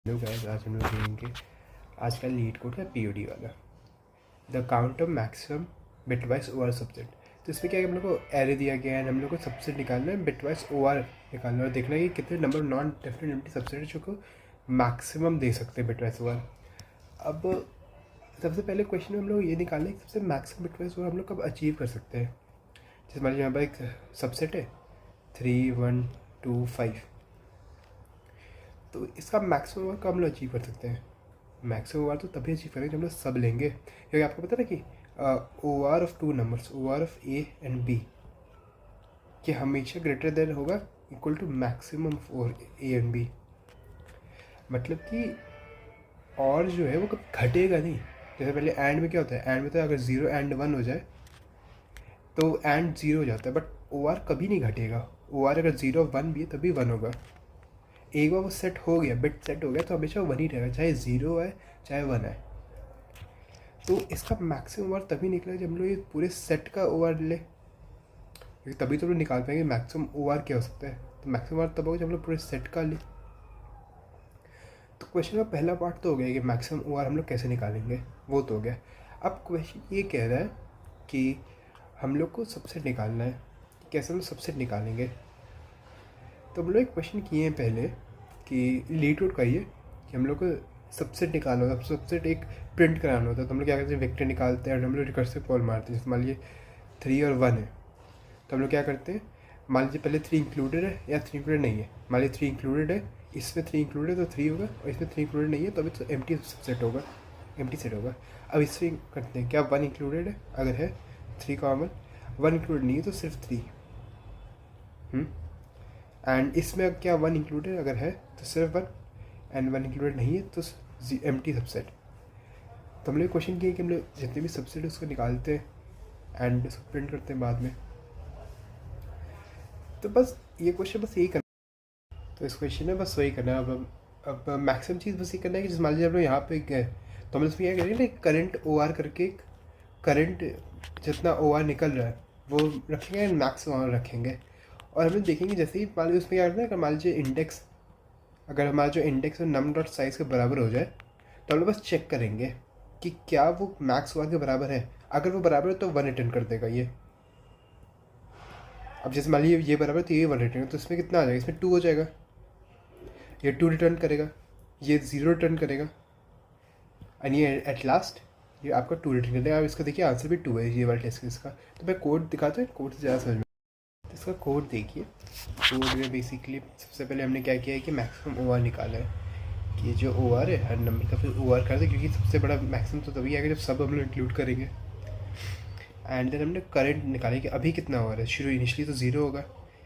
लोग गाइस, आज हम लोग देखेंगे आज का लीड कोड का पीओडी वाला the count of maximum bitwise OR subset. तो इसमें क्या है, हम लोग को एरे दिया गया है, हम लोग को सबसेट निकालना है, बिटवाइज ओआर निकालना है और देखना है कि कितने number non definite empty subset जो को मैक्सिमम दे सकते हैं बिटवाइज ओआर। अब सबसे पहले क्वेश्चन में हम लोग ये निकालना है कि सबसे मैक्सिमम बिटवाइज ओआर हम लोग कब अचीव कर सकते हैं। जैसे मान लीजिए यहाँ पर एक सबसेट है 3 1 2 5, तो इसका मैक्सिमम ओवर कब हम लोग अचीव कर सकते हैं। मैक्सिमम ओवर तो तभी अचीव करेंगे जब हम लोग सब लेंगे, क्योंकि आपको पता है ना कि O R of two numbers, O R of A and B, कि हमेशा ग्रेटर देन होगा equal to maximum of over A and B. मतलब कि और जो है वो कभी घटेगा नहीं। जैसे पहले एंड में क्या होता है, एंड में तो अगर 0 एंड 1 हो जाए तो एंड 0 हो जाता है, बट ओ आर कभी नहीं घटेगा। ओ आर अगर 0 1 भी है तभी 1 होगा। एक बार वो सेट हो गया, बिट सेट हो गया तो हमेशा वन ही रहेगा, चाहे 0 है चाहे 1 है। तो इसका मैक्सिमम ओवर तभी निकला जब हम लोग ये पूरे सेट का ओवर ले, क्योंकि तभी तो हम लोग निकाल पाएंगे मैक्सिमम ओवर क्या हो सकता है। तो मैक्सिमम ओवर तब होगा जब हम लोग पूरे सेट का ले। तो क्वेश्चन का पहला पार्ट तो हो गया कि मैक्सिमम ओवर हम लोग कैसे निकालेंगे, वो तो हो गया। अब क्वेश्चन ये कह रहा है कि हम लोग को सबसेट निकालना है, कैसे हम सबसेट निकालेंगे। तो हम लोग एक क्वेश्चन किए हैं पहले कि लीड कोड का ये कि हम लोग को सबसेट निकालना होता है, सबसेट एक प्रिंट कराना होता है। तो हम लोग क्या करते हैं, वेक्टर निकालते हैं और हम लोग रिकर्सिव कॉल मारते हैं। जैसे मान लीजिए 3 और 1 है, तो हम लोग क्या करते हैं, मान लीजिए पहले 3 इंक्लूडेड है या 3 इंक्लूडेड नहीं है। मान लीजिए 3 इंक्लूडेड है, इसमें 3 इंक्लूडेड है तो 3 होगा, और इसमें 3 इंक्लूडेड नहीं है तो अभी तो एम्प्टी सबसेट होगा, एम्प्टी सेट होगा। अब इससे करते हैं क्या, 1 इंक्लूडेड है अगर है 3 कॉमन, 1 इंक्लूडेड नहीं है तो सिर्फ 3। एंड इसमें क्या 1 इंक्लूडेड अगर है तो सिर्फ 1, एंड 1 इंक्लूडेड नहीं है तो एम्प्टी सबसेट। तो हम लोग क्वेश्चन किया कि हम लोग जितने भी सबसेट उसको निकालते हैं एंड उसको प्रिंट करते हैं बाद में। तो बस ये क्वेश्चन बस यही करना, तो इस क्वेश्चन में बस वही करना है। अब मैक्सिमम चीज़ बस ये करना है कि जैसे मान लीजिए हम लोग यहाँ पे गए तो हम इसमें क्या करेंगे ना, करंट ओ आर करके करंट जितना ओ आर निकल रहा है वो रखेंगे एंड मैक्स ओ आर रखेंगे। और हम लोग देखेंगे जैसे ही मान लीजिए उसमें क्या करना है, अगर मान लीजिए इंडेक्स, अगर हमारा जो इंडेक्स है नम डॉट साइज़ के बराबर हो जाए तो हम लोग बस चेक करेंगे कि क्या वो मैक्स वन के बराबर है। अगर वो बराबर है तो 1 रिटर्न कर देगा ये। अब जैसे मान लीजिए ये बराबर तो ये 1 रिटर्न, तो इसमें कितना आ जाएगा, इसमें 2 हो जाएगा, ये 2 रिटर्न करेगा, ये 0 रिटर्न करेगा, एंड ये एट लास्ट ये आपका 2 रिटर्न कर देगा। अब इसका देखिए आंसर भी 2 है ये वाला टेस्ट केस का। तो मैं कोड दिखाता हूँ, कोड से ज़्यादा समझ में। तो इसका कोड देखिए, कोड में बेसिकली सबसे पहले हमने क्या किया है कि मैक्सिमम ओ आर निकाला है कि जो ओ आर है हर नंबर का फिर ओ आर कर दे, क्योंकि सबसे बड़ा मैक्सिमम तो तभी आएगा जब सब हम लोग इंक्लूड करेंगे। एंड देन हमने करंट निकाले कि अभी कितना ओ आर है, शुरू इनिशियली तो 0 होगा,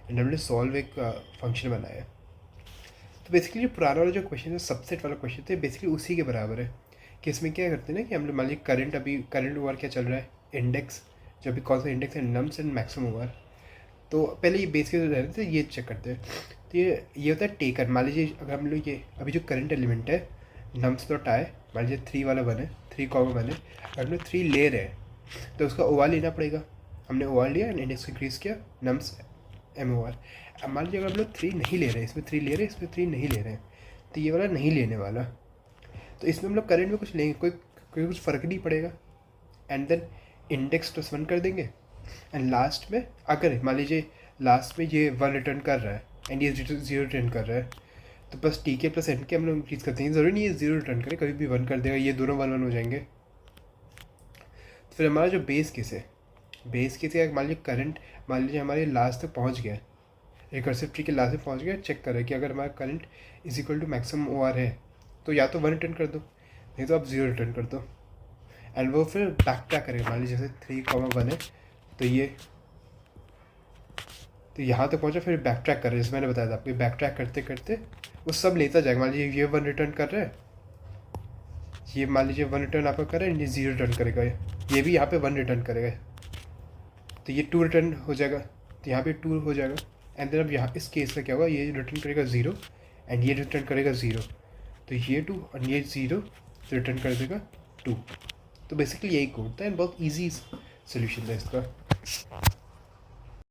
एंड हमने सॉल्व एक फंक्शन बनाया। तो बेसिकली जो पुराना वाला जो क्वेश्चन है, सबसेट वाला क्वेश्चन थे, बेसिकली उसी के बराबर है। कि इसमें क्या करते हैं ना कि हम लोग मान लीजिए करंट, अभी करंट ओ आर क्या चल रहा है, इंडेक्स, जो अभी कौन सा इंडेक्स है, nums and maximum O R. तो पहले ये बेस के जो रहते थे ये चेक करते हैं। तो ये होता है टेकर। मान लीजिए अगर हम लोग ये अभी जो करंट एलिमेंट है नम्स डॉट आए, मान लीजिए 3 वाला 1 है, 3 कॉमन 1 है, अगर हम लोग 3 ले रहे हैं तो उसका ओ आर लेना पड़ेगा। हमने ओ आर लिया एंड इंडेक्स इंक्रीज किया, नम्स एम ओ आर। अब मान लीजिए अगर हम लोग 3 नहीं ले रहे हैं, इसमें 3 ले रहे हैं, इसमें 3 नहीं ले रहे हैं, तो ये वाला नहीं लेने वाला, तो इसमें हम लोग करंट में कुछ लेंगे, कोई कुछ फ़र्क नहीं पड़ेगा। एंड देन इंडेक्स प्लस 1 कर देंगे, एंड लास्ट में अगर मान लीजिए लास्ट में ये 1 रिटर्न कर रहा है एंड ये 0 रिटर्न कर रहा है, तो बस टी के प्लस एन के हम लोग इंक्रीज करते हैं। ज़रूरी नहीं है 0 रिटर्न करे, कभी भी 1 कर देगा, ये दोनों 1 1 हो जाएंगे। तो फिर हमारा जो बेस केस है, बेस केस है मान लीजिए करंट, मान लीजिए हमारे लास्ट तक पहुंच गया, रिकर्सिव ट्री के लास्ट तक पहुंच गया, चेक करें कि अगर हमारा current is equal to maximum O R है तो या तो 1 रिटर्न कर दो, नहीं तो आप 0 रिटर्न कर दो। एंड वो फिर बैक ट्रैक करेगा। मान लीजिए जैसे 3,1 है तो ये तो यहाँ तक पहुँचा, फिर बैक ट्रैक कर रहे हैं, जैसे मैंने बताया था आपको, बैक ट्रैक करते करते वो सब लेता जाएगा। मान लीजिए ये 1 रिटर्न कर रहा है, ये मान लीजिए 1 रिटर्न आपका कर रहा है, ये 0 रिटर्न करेगा, ये भी यहाँ पे 1 रिटर्न करेगा, तो ये 2 रिटर्न हो जाएगा, तो यहाँ पे 2 हो जाएगा। एंड देन अब यहाँ इस केस में क्या होगा, ये रिटर्न करेगा 0 एंड ये रिटर्न करेगा 0, तो ये 2 और ये 0 तो रिटर्न कर देगा 2। तो बेसिकली यही कोड था एंड बहुत ईजी सोल्यूशन था इसका।